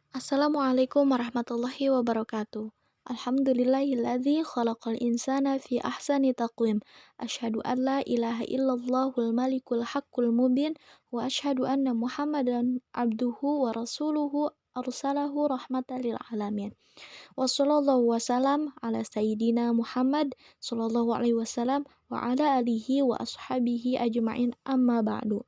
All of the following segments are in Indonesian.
Assalamualaikum warahmatullahi wabarakatuh. Alhamdulillahilladzi khalaqal insana fi ahsani taqwim. Asyhadu an la ilaha illallahul malikul haqqul mubin wa asyhadu anna Muhammadan abduhu wa rasuluhu arsalahu rahmatan lil alamin. Wa sallallahu wasallam ala sayyidina Muhammad sallallahu alaihi wasallam wa ala alihi wa ashabihi ajmain amma ba'du.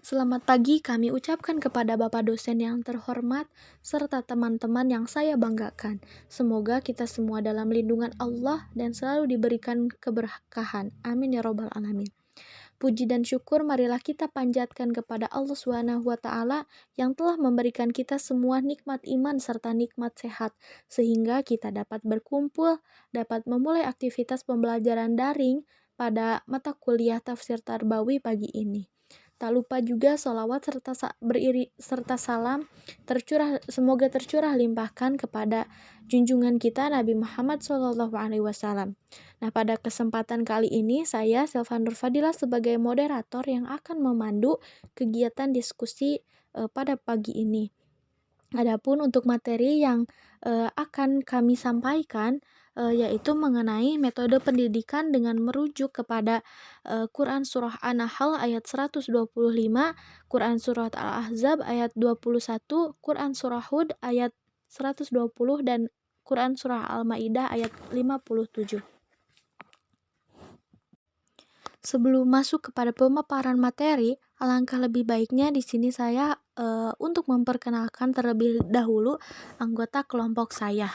Selamat pagi kami ucapkan kepada Bapak dosen yang terhormat serta teman-teman yang saya banggakan. Semoga kita semua dalam lindungan Allah dan selalu diberikan keberkahan. Amin ya robbal alamin. Puji dan syukur marilah kita panjatkan kepada Allah Subhanahu wa taala yang telah memberikan kita semua nikmat iman serta nikmat sehat sehingga kita dapat berkumpul, dapat memulai aktivitas pembelajaran daring pada mata kuliah tafsir Tarbawi pagi ini. Tak lupa juga sholawat serta salam semoga tercurah limpahkan kepada junjungan kita Nabi Muhammad SAW. Nah, pada kesempatan kali ini saya Selva Nurfadilah sebagai moderator yang akan memandu kegiatan diskusi pada pagi ini. Adapun untuk materi yang akan kami sampaikan yaitu mengenai metode pendidikan dengan merujuk kepada Quran Surah An-Nahl ayat 125, Quran Surah Al-Ahzab ayat 21, Quran Surah Hud ayat 120, dan Quran Surah Al-Ma'idah ayat 57. Sebelum masuk kepada pemaparan materi, alangkah lebih baiknya di sini saya untuk memperkenalkan terlebih dahulu anggota kelompok saya.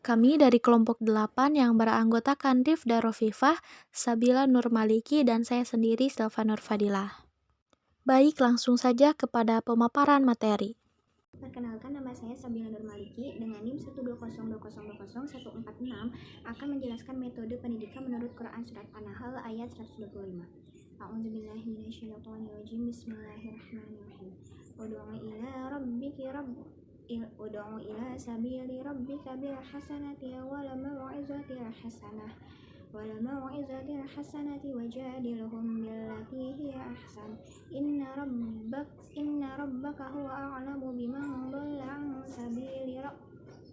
Kami dari kelompok 8 yang beranggotakan Rifda Rofifah, Sabila Nur Maliki, dan saya sendiri Selva Nurfadilah. Baik, langsung saja kepada pemaparan materi. Perkenalkan, nama saya Sabila Nur Maliki dengan NIM 12020200146 akan menjelaskan metode pendidikan menurut Quran Surat An-Nahl ayat 125. A'udzubillahi minasyaitonirrajim. Bismillahirrahmanirrahim. Ud'u ila sabili rabbika bil hasanati wal mau'izatil hasanati wajadilhum billati hiya ahsan. Inna rabbaka huwa a'lamu biman dhalla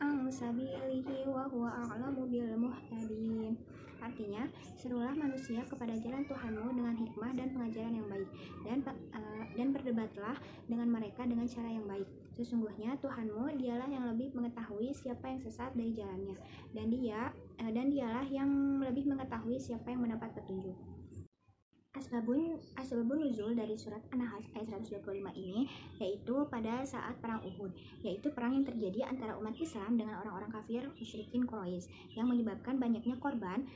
an sabilihi wa huwa a'lamu bil muhtadin. Artinya, serulah manusia kepada jalan Tuhanmu dengan hikmah dan pengajaran yang baik, dan berdebatlah dengan mereka dengan cara yang baik. Sesungguhnya Tuhanmu dialah yang lebih mengetahui siapa yang sesat dari jalannya, dan dialah yang lebih mengetahui siapa yang mendapat petunjuk. Asbabun nuzul dari surat An-Nahl ayat 125 ini yaitu pada saat perang Uhud, yaitu perang yang terjadi antara umat Islam dengan orang-orang kafir musyrikin Quraisy yang menyebabkan banyaknya korban,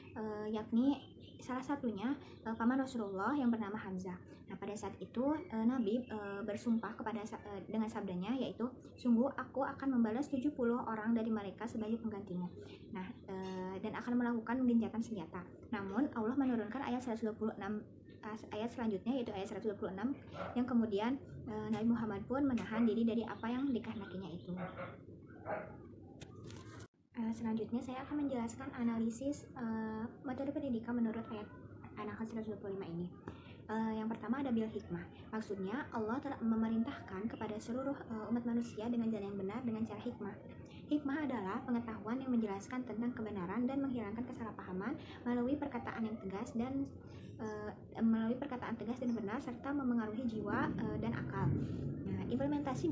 yakni salah satunya paman Rasulullah yang bernama Hamzah. Nah, pada saat itu Nabi bersumpah dengan sabdanya, yaitu sungguh aku akan membalas 70 orang dari mereka sebagai penggantimu. Nah, dan akan melakukan gencatan senjata. Namun Allah menurunkan ayat 126 ayat selanjutnya, yaitu ayat 126, yang kemudian Nabi Muhammad pun menahan diri dari apa yang dikehendakinya itu. Selanjutnya saya akan menjelaskan analisis metode pendidikan menurut ayat An-Nahl 125 ini. Yang pertama ada bil hikmah. Maksudnya Allah telah memerintahkan kepada seluruh umat manusia dengan jalan yang benar dengan cara hikmah. Hikmah adalah pengetahuan yang menjelaskan tentang kebenaran dan menghilangkan kesalahpahaman melalui perkataan tegas dan benar serta memengaruhi jiwa dan akal. Nah, implementasi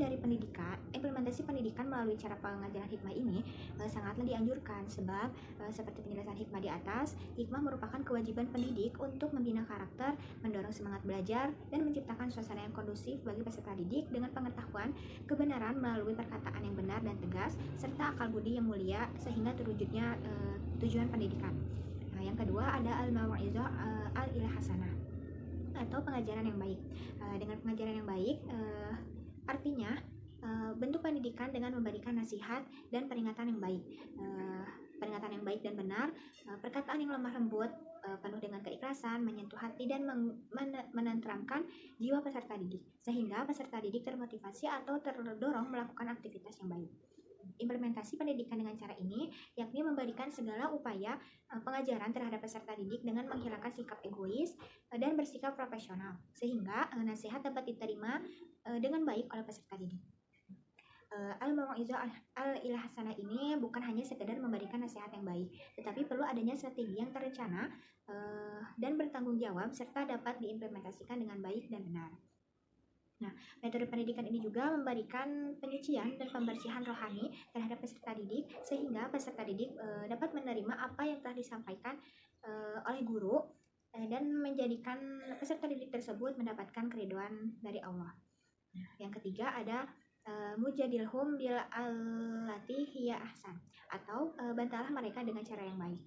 pendidikan melalui cara pengajaran hikmah ini sangatlah dianjurkan sebab seperti penjelasan hikmah di atas, hikmah merupakan kewajiban pendidik untuk membina karakter, mendorong semangat belajar, dan menciptakan suasana yang kondusif bagi peserta didik dengan pengetahuan kebenaran melalui perkataan yang benar dan tegas serta akal budi yang mulia sehingga terwujudnya tujuan pendidikan. Nah, yang kedua ada al-mau'izah al-hasanah atau pengajaran yang baik. Dengan pengajaran yang baik artinya bentuk pendidikan dengan memberikan nasihat dan peringatan yang baik. Peringatan yang baik dan benar, perkataan yang lemah lembut, penuh dengan keikhlasan, menyentuh hati dan menenteramkan jiwa peserta didik, sehingga peserta didik termotivasi atau terdorong melakukan aktivitas yang baik. Implementasi pendidikan dengan cara ini yakni memberikan segala upaya pengajaran terhadap peserta didik dengan menghilangkan sikap egois dan bersikap profesional sehingga nasihat dapat diterima dengan baik oleh peserta didik. Al-Mau'izah al-Ilhasanah ini bukan hanya sekedar memberikan nasihat yang baik, tetapi perlu adanya strategi yang terencana dan bertanggung jawab serta dapat diimplementasikan dengan baik dan benar. Nah, metode pendidikan ini juga memberikan penyucian dan pembersihan rohani terhadap peserta didik sehingga peserta didik dapat menerima apa yang telah disampaikan oleh guru dan menjadikan peserta didik tersebut mendapatkan keriduan dari Allah. Nah, yang ketiga ada mujadilhum bil allati hiya ahsan atau bantalah mereka dengan cara yang baik.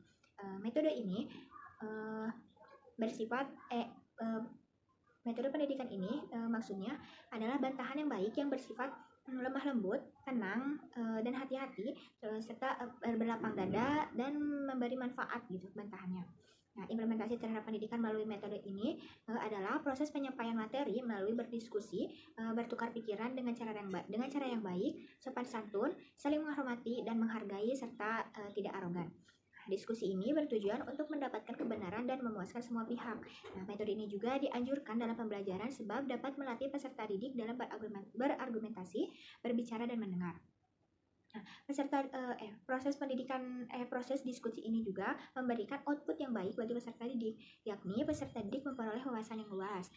Metode ini bersifat metode pendidikan ini maksudnya adalah bantahan yang baik yang bersifat lemah lembut, tenang, dan hati-hati, serta berlapang dada dan memberi manfaat gitu bantahannya. Nah, implementasi terhadap pendidikan melalui metode ini adalah proses penyampaian materi melalui berdiskusi, bertukar pikiran dengan cara yang baik, sopan santun, saling menghormati dan menghargai serta tidak arogan. Diskusi ini bertujuan untuk mendapatkan kebenaran dan memuaskan semua pihak. Nah, metode ini juga dianjurkan dalam pembelajaran sebab dapat melatih peserta didik dalam berargumentasi, berbicara dan mendengar. Nah, proses diskusi ini juga memberikan output yang baik bagi peserta didik, yakni peserta didik memperoleh wawasan yang luas,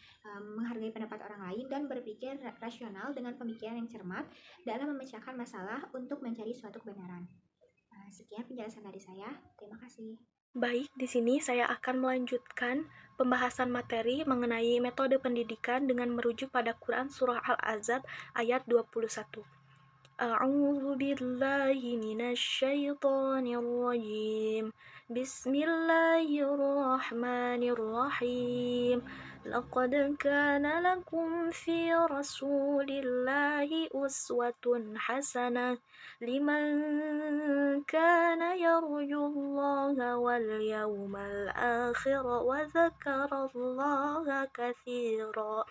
menghargai pendapat orang lain dan berpikir rasional dengan pemikiran yang cermat dalam memecahkan masalah untuk mencari suatu kebenaran. Sekian penjelasan dari saya. Terima kasih. Baik, di sini saya akan melanjutkan pembahasan materi mengenai metode pendidikan dengan merujuk pada Quran Surah Al-Ahzab ayat 21. A'udzu billahi minasyaitonir rajim. Bismillahirrahmanirrahim. Laqad kana lakum fi Rasulillahi uswatun hasanah liman kana yarjullaha wal yawmal akhir wa dzakarallaha katsira.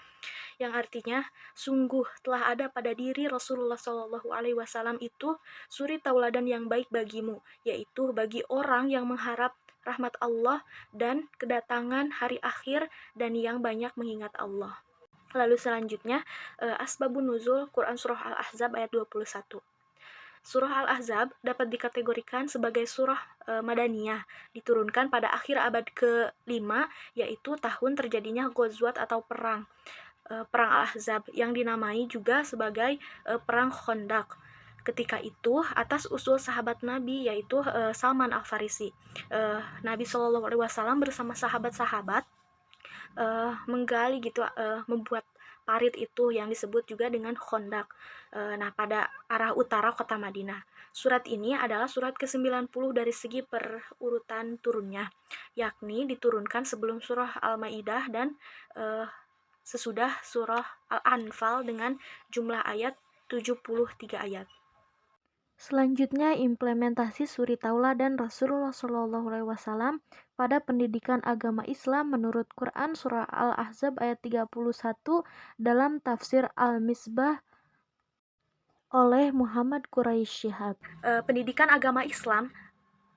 Yang artinya, sungguh telah ada pada diri Rasulullah Shallallahu Alaihi Wasallam itu suri tauladan yang baik bagimu, yaitu bagi orang yang mengharap rahmat Allah dan kedatangan hari akhir dan yang banyak mengingat Allah. Lalu selanjutnya, Asbabun Nuzul Quran Surah Al-Ahzab ayat 21. Surah Al-Ahzab dapat dikategorikan sebagai surah Madaniyah, diturunkan pada akhir abad ke-5, yaitu tahun terjadinya Ghazwat atau perang Al-Ahzab yang dinamai juga sebagai perang Khandaq. Ketika itu atas usul sahabat Nabi yaitu Salman Al-Farisi. Nabi Shallallahu Alaihi Wasallam bersama sahabat-sahabat menggali gitu, membuat parit itu yang disebut juga dengan Khandaq. Nah, pada arah utara kota Madinah. Surat ini adalah surat ke-90 dari segi perurutan turunnya, yakni diturunkan sebelum surah Al-Maidah dan sesudah surah Al-Anfal dengan jumlah ayat 73 ayat. Selanjutnya, implementasi suri tauladan Rasulullah SAW pada pendidikan agama Islam menurut Quran Surah Al-Ahzab ayat 31 dalam tafsir Al-Misbah oleh Muhammad Quraisy Shihab. Pendidikan agama Islam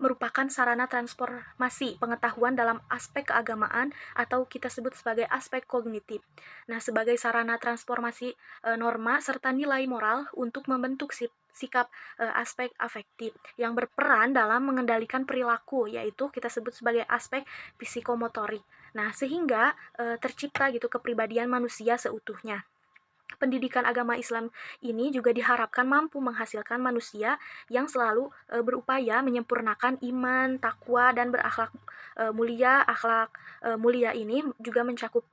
merupakan sarana transformasi pengetahuan dalam aspek keagamaan atau kita sebut sebagai aspek kognitif. Nah, sebagai sarana transformasi norma serta nilai moral untuk membentuk sikap aspek afektif yang berperan dalam mengendalikan perilaku, yaitu kita sebut sebagai aspek psikomotorik. Nah, sehingga tercipta gitu kepribadian manusia seutuhnya. Pendidikan agama Islam ini juga diharapkan mampu menghasilkan manusia yang selalu berupaya menyempurnakan iman, takwa, dan berakhlak mulia. Akhlak mulia ini juga mencakup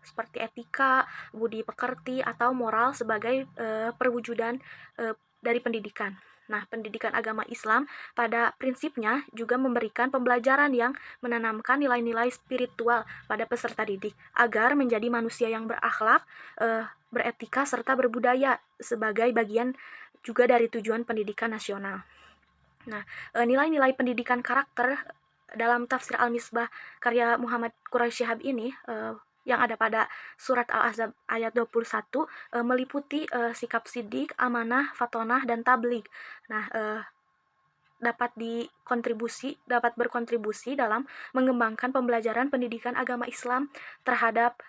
seperti etika, budi pekerti, atau moral sebagai perwujudan dari pendidikan. Nah, pendidikan agama Islam pada prinsipnya juga memberikan pembelajaran yang menanamkan nilai-nilai spiritual pada peserta didik agar menjadi manusia yang berakhlak, beretika, serta berbudaya sebagai bagian juga dari tujuan pendidikan nasional. Nah, nilai-nilai pendidikan karakter dalam tafsir Al-Misbah karya Muhammad Quraisy Shihab ini yang ada pada surat Al-Ahzab ayat 21 meliputi sikap sidik, amanah, fatonah, dan tabligh. Nah, dapat berkontribusi dalam mengembangkan pembelajaran pendidikan agama Islam terhadap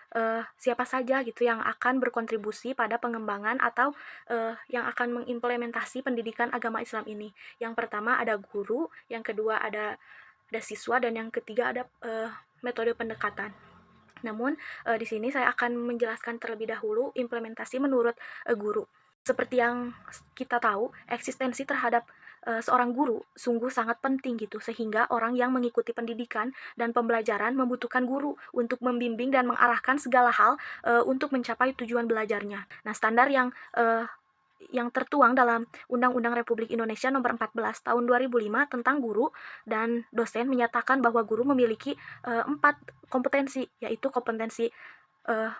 siapa saja gitu yang akan berkontribusi pada pengembangan atau yang akan mengimplementasi pendidikan agama Islam ini. Yang pertama ada guru, yang kedua ada siswa, dan yang ketiga ada metode pendekatan. Namun, di sini saya akan menjelaskan terlebih dahulu implementasi menurut guru. Seperti yang kita tahu, eksistensi terhadap seorang guru sungguh sangat penting gitu, sehingga orang yang mengikuti pendidikan dan pembelajaran membutuhkan guru untuk membimbing dan mengarahkan segala hal untuk mencapai tujuan belajarnya. Nah, standar yang tertuang dalam Undang-Undang Republik Indonesia Nomor 14 Tahun 2005 tentang guru dan dosen menyatakan bahwa guru memiliki 4 kompetensi, yaitu kompetensi uh,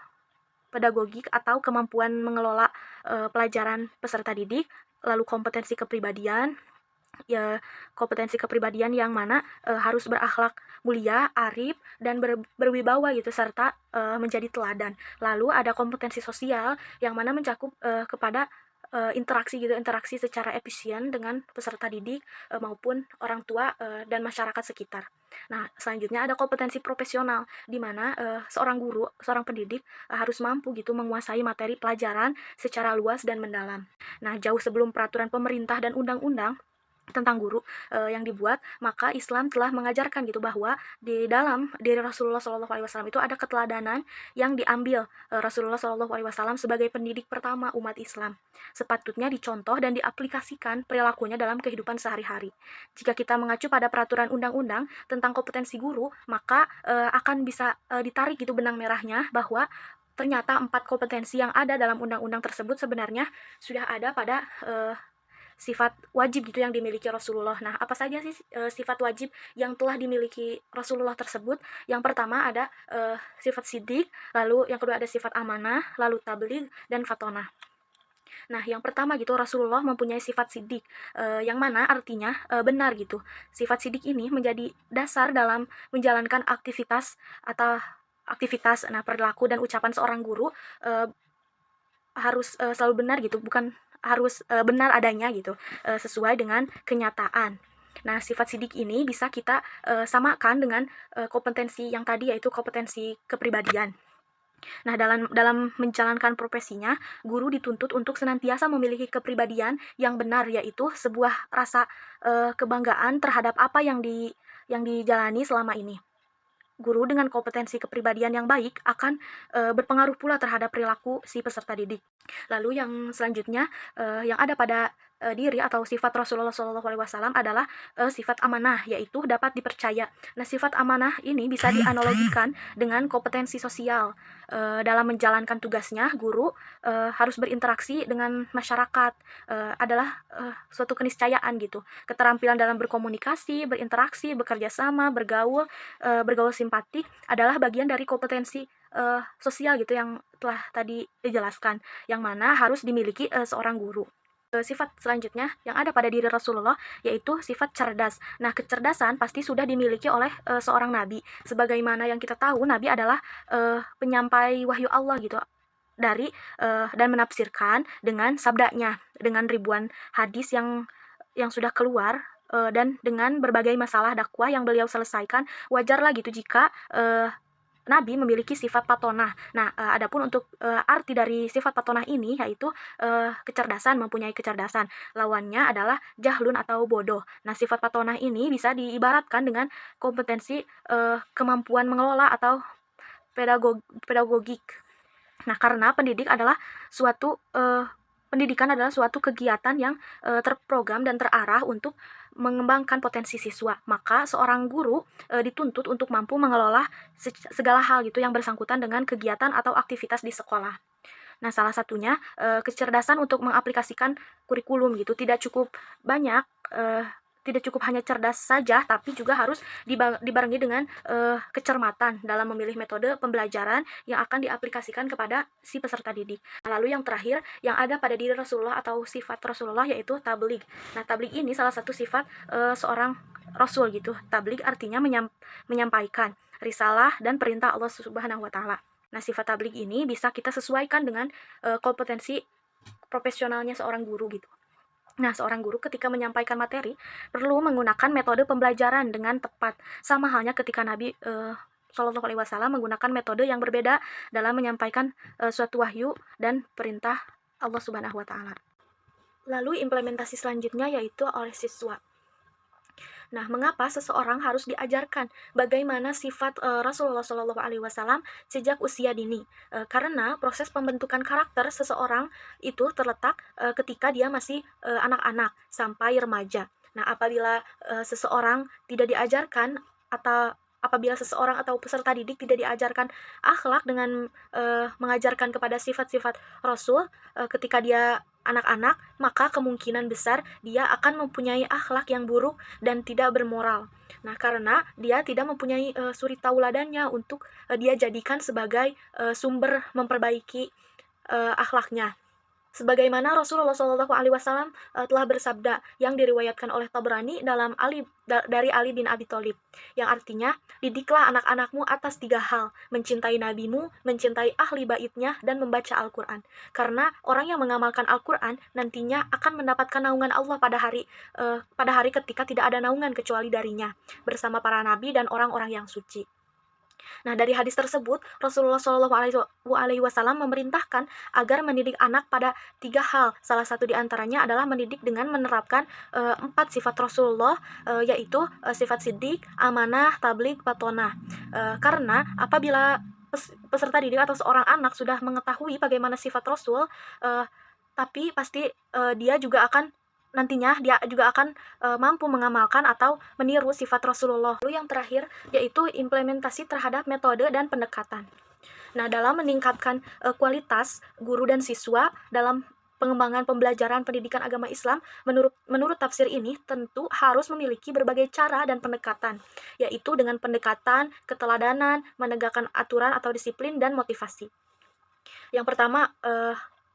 pedagogik atau kemampuan mengelola pelajaran peserta didik, lalu kompetensi kepribadian, ya kompetensi kepribadian yang mana harus berakhlak mulia, arif, dan berwibawa gitu, serta menjadi teladan. Lalu ada kompetensi sosial yang mana mencakup kepada interaksi secara efisien dengan peserta didik maupun orang tua dan masyarakat sekitar. Nah, selanjutnya ada kompetensi profesional, di mana seorang guru, seorang pendidik harus mampu gitu menguasai materi pelajaran secara luas dan mendalam. Nah, jauh sebelum peraturan pemerintah dan undang-undang tentang guru yang dibuat, maka Islam telah mengajarkan gitu bahwa di dalam diri Rasulullah SAW itu ada keteladanan yang diambil Rasulullah SAW sebagai pendidik pertama umat Islam. Sepatutnya dicontoh dan diaplikasikan perilakunya dalam kehidupan sehari-hari. Jika kita mengacu pada peraturan undang-undang tentang kompetensi guru, maka akan bisa ditarik gitu benang merahnya bahwa ternyata 4 kompetensi yang ada dalam undang-undang tersebut sebenarnya sudah ada pada sifat wajib gitu yang dimiliki Rasulullah. Nah, apa saja sih sifat wajib yang telah dimiliki Rasulullah tersebut? Yang pertama ada sifat sidik, lalu yang kedua ada sifat amanah, lalu tabligh, dan fatonah. Nah, yang pertama gitu, Rasulullah mempunyai sifat sidik, yang mana artinya benar gitu. Sifat sidik ini menjadi dasar dalam menjalankan aktivitas, nah perilaku dan ucapan seorang guru harus selalu benar gitu, bukan harus benar adanya gitu, sesuai dengan kenyataan. Nah, sifat sidik ini bisa kita samakan dengan kompetensi yang tadi, yaitu kompetensi kepribadian. Nah, dalam menjalankan profesinya, guru dituntut untuk senantiasa memiliki kepribadian yang benar, yaitu sebuah rasa kebanggaan terhadap apa yang dijalani selama ini. Guru dengan kompetensi kepribadian yang baik akan berpengaruh pula terhadap perilaku si peserta didik. Lalu yang selanjutnya yang ada pada diri atau sifat Rasulullah SAW adalah sifat amanah, yaitu dapat dipercaya. Nah, sifat amanah ini bisa dianalogikan dengan kompetensi sosial. Dalam menjalankan tugasnya, guru harus berinteraksi dengan masyarakat, adalah suatu keniscayaan gitu. Keterampilan dalam berkomunikasi, berinteraksi, bekerja sama, bergaul simpati adalah bagian dari kompetensi sosial gitu yang telah tadi dijelaskan, yang mana harus dimiliki seorang guru. Sifat selanjutnya yang ada pada diri Rasulullah yaitu sifat cerdas. Nah, kecerdasan pasti sudah dimiliki oleh seorang nabi. Sebagaimana yang kita tahu, nabi adalah penyampai wahyu Allah gitu, dari dan menafsirkan dengan sabdanya, dengan ribuan hadis yang sudah keluar, dan dengan berbagai masalah dakwah yang beliau selesaikan. Wajarlah gitu jika Nabi memiliki sifat patonah. Nah, adapun untuk arti dari sifat patonah ini yaitu kecerdasan, mempunyai kecerdasan. Lawannya adalah jahlun atau bodoh. Nah, sifat patonah ini bisa diibaratkan dengan kompetensi kemampuan mengelola atau pedagogik. Nah, karena pendidikan adalah suatu kegiatan yang terprogram dan terarah untuk mengembangkan potensi siswa. Maka seorang guru dituntut untuk mampu mengelola segala hal gitu yang bersangkutan dengan kegiatan atau aktivitas di sekolah. Nah, salah satunya kecerdasan untuk mengaplikasikan kurikulum gitu. Tidak cukup hanya cerdas saja, tapi juga harus dibarengi dengan kecermatan dalam memilih metode pembelajaran yang akan diaplikasikan kepada si peserta didik. Nah, lalu yang terakhir yang ada pada diri Rasulullah atau sifat Rasulullah yaitu tabligh. Nah, tabligh ini salah satu sifat seorang Rasul gitu. Tabligh artinya menyampaikan risalah dan perintah Allah Subhanahu wa taala. Nah, sifat tablik ini bisa kita sesuaikan dengan kompetensi profesionalnya seorang guru gitu. Nah, seorang guru ketika menyampaikan materi perlu menggunakan metode pembelajaran dengan tepat. Sama halnya ketika Nabi Shallallahu Alaihi Wasallam menggunakan metode yang berbeda dalam menyampaikan suatu wahyu dan perintah Allah Subhanahu Wa Taala. Lalu implementasi selanjutnya yaitu oleh siswa. Nah, mengapa seseorang harus diajarkan bagaimana sifat Rasulullah Shallallahu Alaihi Wasallam sejak usia dini? Karena proses pembentukan karakter seseorang itu terletak ketika dia masih anak-anak sampai remaja. Nah, apabila seseorang tidak diajarkan atau apabila seseorang atau peserta didik tidak diajarkan akhlak dengan mengajarkan kepada sifat-sifat Rasul ketika dia anak-anak, maka kemungkinan besar dia akan mempunyai akhlak yang buruk dan tidak bermoral. Nah, karena dia tidak mempunyai suri tauladannya untuk dia jadikan sebagai sumber memperbaiki akhlaknya. Sebagaimana Rasulullah Shallallahu Alaihi Wasallam telah bersabda yang diriwayatkan oleh Tabrani dari Ali bin Abi Thalib, yang artinya didiklah anak-anakmu atas 3 hal: mencintai nabimu, mencintai ahli baitnya, dan membaca Al-Quran. Karena orang yang mengamalkan Al-Quran nantinya akan mendapatkan naungan Allah pada hari ketika tidak ada naungan kecuali darinya, bersama para nabi dan orang-orang yang suci. Nah, dari hadis tersebut, Rasulullah Shallallahu Alaihi Wasallam memerintahkan agar mendidik anak pada 3 hal. Salah satu di antaranya adalah mendidik dengan menerapkan 4 sifat Rasulullah, yaitu sifat siddiq, amanah, tabligh, patonah. Karena apabila peserta didik atau seorang anak sudah mengetahui bagaimana sifat Rasul, tapi pasti dia juga akan mampu mengamalkan atau meniru sifat Rasulullah. Lalu yang terakhir yaitu implementasi terhadap metode dan pendekatan. Nah, dalam meningkatkan kualitas guru dan siswa dalam pengembangan pembelajaran pendidikan agama Islam, menurut tafsir ini tentu harus memiliki berbagai cara dan pendekatan, yaitu dengan pendekatan, keteladanan, menegakkan aturan atau disiplin, dan motivasi. Yang pertama,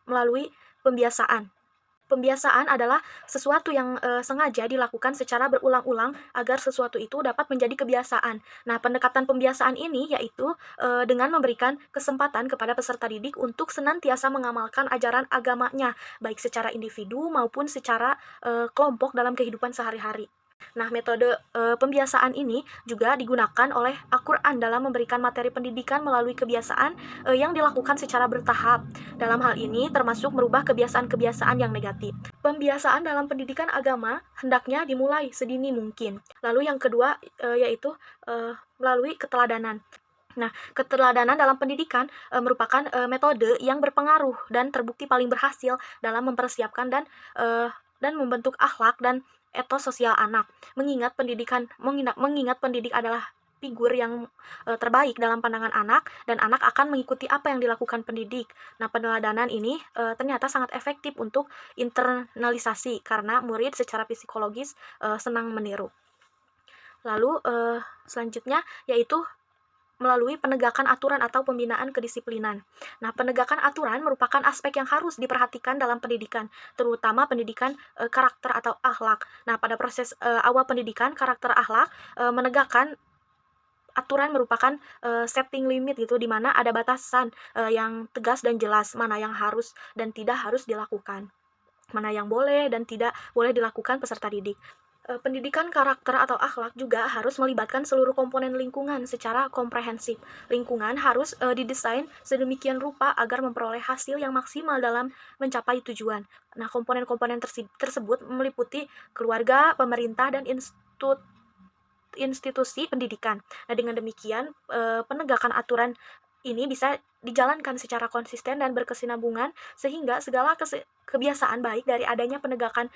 melalui pembiasaan. Pembiasaan adalah sesuatu yang sengaja dilakukan secara berulang-ulang agar sesuatu itu dapat menjadi kebiasaan. Nah, pendekatan pembiasaan ini yaitu dengan memberikan kesempatan kepada peserta didik untuk senantiasa mengamalkan ajaran agamanya, baik secara individu maupun secara kelompok dalam kehidupan sehari-hari. Nah, metode pembiasaan ini juga digunakan oleh Al-Quran dalam memberikan materi pendidikan melalui kebiasaan yang dilakukan secara bertahap. Dalam hal ini termasuk merubah kebiasaan-kebiasaan yang negatif. Pembiasaan dalam pendidikan agama hendaknya dimulai sedini mungkin. Lalu yang kedua yaitu melalui keteladanan. Nah, keteladanan dalam pendidikan merupakan metode yang berpengaruh dan terbukti paling berhasil dalam mempersiapkan dan membentuk akhlak dan etos sosial anak. Mengingat pendidik adalah figur yang terbaik dalam pandangan anak, dan anak akan mengikuti apa yang dilakukan pendidik. Nah, peneladanan ini ternyata sangat efektif untuk internalisasi karena murid secara psikologis senang meniru. Lalu selanjutnya yaitu melalui penegakan aturan atau pembinaan kedisiplinan. Nah, penegakan aturan merupakan aspek yang harus diperhatikan dalam pendidikan, terutama pendidikan karakter atau akhlak. Nah, pada proses awal pendidikan karakter akhlak, menegakkan aturan merupakan setting limit gitu, di mana ada batasan yang tegas dan jelas mana yang harus dan tidak harus dilakukan, mana yang boleh dan tidak boleh dilakukan peserta didik. Pendidikan karakter atau akhlak juga harus melibatkan seluruh komponen lingkungan secara komprehensif. Lingkungan harus didesain sedemikian rupa agar memperoleh hasil yang maksimal dalam mencapai tujuan. Nah, komponen-komponen tersebut meliputi keluarga, pemerintah, dan institusi pendidikan. Nah, dengan demikian penegakan aturan ini bisa dijalankan secara konsisten dan berkesinambungan sehingga segala kebiasaan baik dari adanya penegakan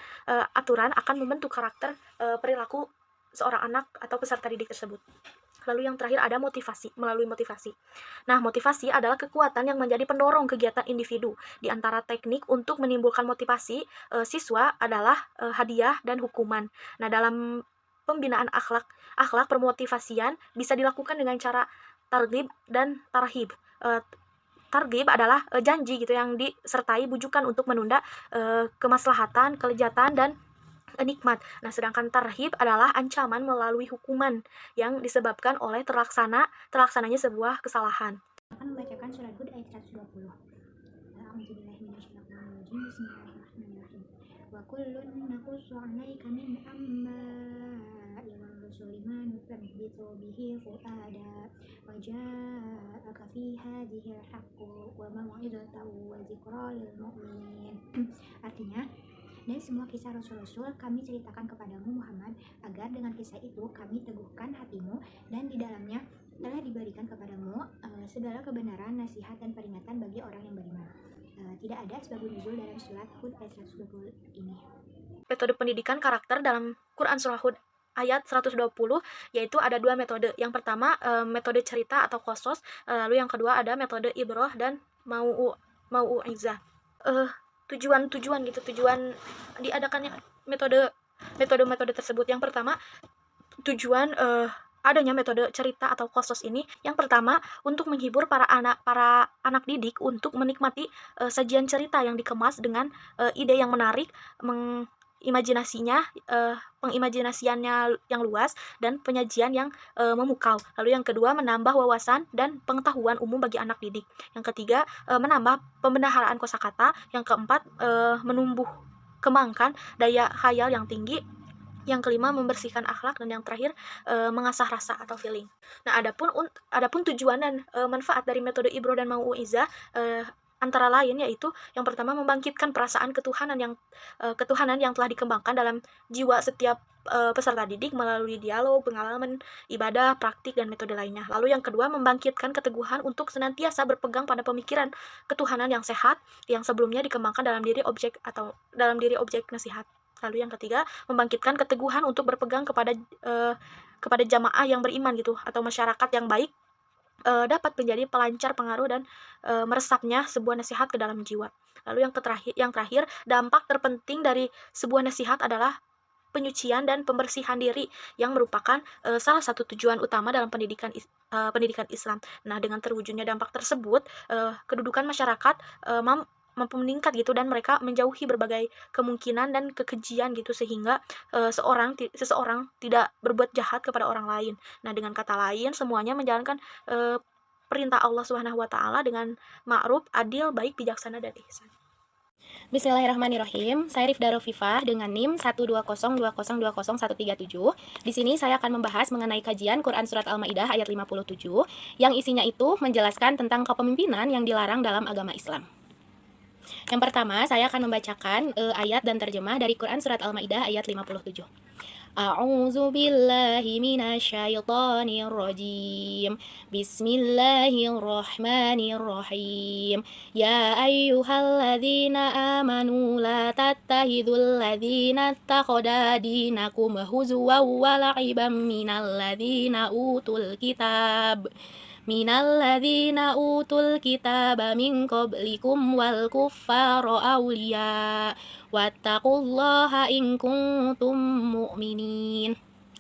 aturan akan membentuk karakter perilaku seorang anak atau peserta didik tersebut. Lalu yang terakhir ada motivasi, melalui motivasi. Nah, motivasi adalah kekuatan yang menjadi pendorong kegiatan individu. Di antara teknik untuk menimbulkan motivasi siswa adalah hadiah dan hukuman. Nah, dalam pembinaan akhlak permotivasian bisa dilakukan dengan cara targhib dan tarhib. Targhib adalah janji gitu yang disertai bujukan untuk menunda kemaslahatan, kelezatan, dan nikmat. Nah, sedangkan tarhib adalah ancaman melalui hukuman yang disebabkan oleh terlaksananya sebuah kesalahan. akan membacakan surat Hud ayat 120. A'udzubillahiminasyaitonirrajim. Bismillahirrahmanirrahim. Wa kullun naqussu 'alaika min amba'ir rusuli ma nuthabbitu bihi fu'ada wa ja'aka fi hadhil haqqu wa mau'izatan wa dzikra lil mu'minin. Artinya, dan semua kisah Rasul-Rasul kami ceritakan kepadamu Muhammad, agar dengan kisah itu kami teguhkan hatimu, dan di dalamnya telah diberikan kepadamu segala kebenaran, nasihat, dan peringatan bagi orang yang beriman. Tidak ada asbabun nuzul dalam surat Hud ayat 120 ini. Metode pendidikan karakter dalam Quran Surah Hud ayat 120, yaitu ada dua metode. Yang pertama metode cerita atau qasas, lalu yang kedua ada metode ibroh dan mau'izah. Tujuan diadakannya metode tersebut. Yang pertama, tujuan adanya metode cerita atau qasas ini, yang pertama untuk menghibur para anak didik untuk menikmati sajian cerita yang dikemas dengan ide yang menarik, pengimajinasiannya yang luas, dan penyajian yang memukau. Lalu yang kedua, menambah wawasan dan pengetahuan umum bagi anak didik. Yang ketiga, menambah pembendaharaan kosakata. Yang keempat, menumbuh kembangkan daya khayal yang tinggi. Yang kelima, membersihkan akhlak, dan yang terakhir mengasah rasa atau feeling. Nah, adapun tujuan dan manfaat dari metode ibro dan mau'izah antara lain yaitu yang pertama, membangkitkan perasaan ketuhanan yang telah dikembangkan dalam jiwa setiap peserta didik melalui dialog, pengalaman, ibadah, praktik, dan metode lainnya. Lalu yang kedua, membangkitkan keteguhan untuk senantiasa berpegang pada pemikiran ketuhanan yang sehat yang sebelumnya dikembangkan dalam diri objek nasihat. Lalu yang ketiga, membangkitkan keteguhan untuk berpegang kepada jamaah yang beriman gitu, atau masyarakat yang baik, dapat menjadi pelancar pengaruh dan meresapnya sebuah nasihat ke dalam jiwa. Lalu yang terakhir, dampak terpenting dari sebuah nasihat adalah penyucian dan pembersihan diri, yang merupakan salah satu tujuan utama dalam pendidikan Islam. Nah, dengan terwujudnya dampak tersebut, kedudukan masyarakat mampu meningkat gitu, dan mereka menjauhi berbagai kemungkinan dan kekejian gitu, sehingga seseorang tidak berbuat jahat kepada orang lain. Nah, dengan kata lain, semuanya menjalankan perintah Allah Subhanahu wa taala dengan ma'ruf, adil, baik, bijaksana, dan ihsan. Bismillahirrahmanirrahim. Saya Rifda Rofifah dengan NIM 12020200137. Di sini saya akan membahas mengenai kajian Quran Surat Al-Maidah ayat 57, yang isinya itu menjelaskan tentang kepemimpinan yang dilarang dalam agama Islam. Yang pertama, saya akan membacakan ayat dan terjemah dari Quran Surat Al-Maidah ayat 57. A'udzu billahi minasyaitonir rajim. Bismillahirrahmanirrahim. Ya ayyuhalladzina amanu la tattakhidul ladzina ittakhadha dinakum huzwan wa la'iban minalladzina utul kitab min qablikum wal kuffara awliya wattaqullaha in kuntum mu'minin.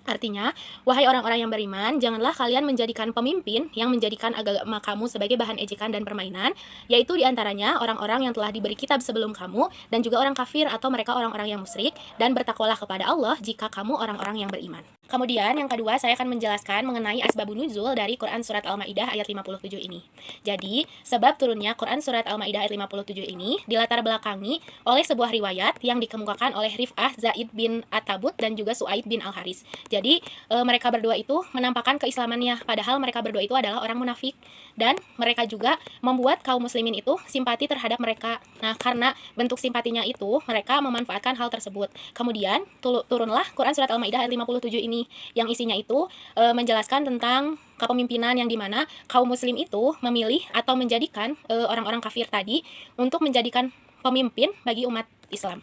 Artinya, wahai orang-orang yang beriman, janganlah kalian menjadikan pemimpin yang menjadikan agama kamu sebagai bahan ejekan dan permainan, yaitu diantaranya orang-orang yang telah diberi kitab sebelum kamu, dan juga orang kafir atau mereka orang-orang yang musyrik, dan bertakwalah kepada Allah jika kamu orang-orang yang beriman. Kemudian yang kedua, saya akan menjelaskan mengenai asbabun nuzul dari Quran Surat Al-Maidah ayat 57 ini. Jadi, sebab turunnya Quran Surat Al-Maidah ayat 57 ini dilatar belakangi oleh sebuah riwayat yang dikemukakan oleh Rif'ah Zaid bin Atabut dan juga Su'aid bin Al-Haris. Jadi, mereka berdua itu menampakkan keislamannya, padahal mereka berdua itu adalah orang munafik, dan mereka juga membuat kaum muslimin itu simpati terhadap mereka. Nah, karena bentuk simpatinya itu, mereka memanfaatkan hal tersebut. Kemudian, turunlah Quran Surat Al-Maidah ayat 57 ini, yang isinya itu menjelaskan tentang kepemimpinan yang dimana kaum muslim itu memilih atau menjadikan orang-orang kafir tadi untuk menjadikan pemimpin bagi umat Islam.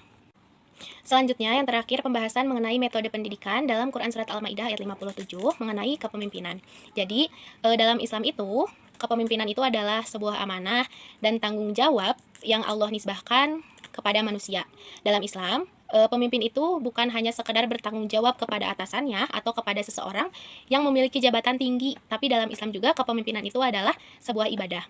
Selanjutnya, yang terakhir, pembahasan mengenai metode pendidikan dalam Quran Surat Al-Maidah ayat 57 mengenai kepemimpinan. Jadi, dalam Islam itu, kepemimpinan itu adalah sebuah amanah dan tanggung jawab yang Allah nisbahkan kepada manusia. Dalam Islam, pemimpin itu bukan hanya sekedar bertanggung jawab kepada atasannya atau kepada seseorang yang memiliki jabatan tinggi, tapi dalam Islam juga kepemimpinan itu adalah sebuah ibadah.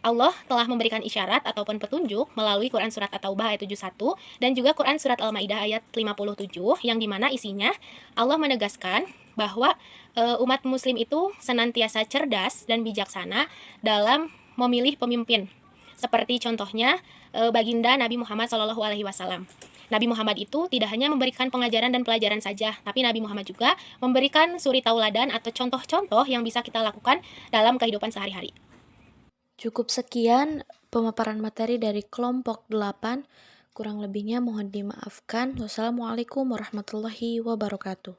Allah telah memberikan isyarat ataupun petunjuk melalui Quran Surat At-Taubah ayat 71 dan juga Quran Surat Al-Maidah ayat 57, yang dimana isinya Allah menegaskan bahwa umat muslim itu senantiasa cerdas dan bijaksana dalam memilih pemimpin. Seperti contohnya baginda Nabi Muhammad SAW. Nabi Muhammad itu tidak hanya memberikan pengajaran dan pelajaran saja, tapi Nabi Muhammad juga memberikan suri tauladan atau contoh-contoh yang bisa kita lakukan dalam kehidupan sehari-hari. Cukup sekian pemaparan materi dari kelompok 8. Kurang lebihnya mohon dimaafkan. Wassalamualaikum warahmatullahi wabarakatuh.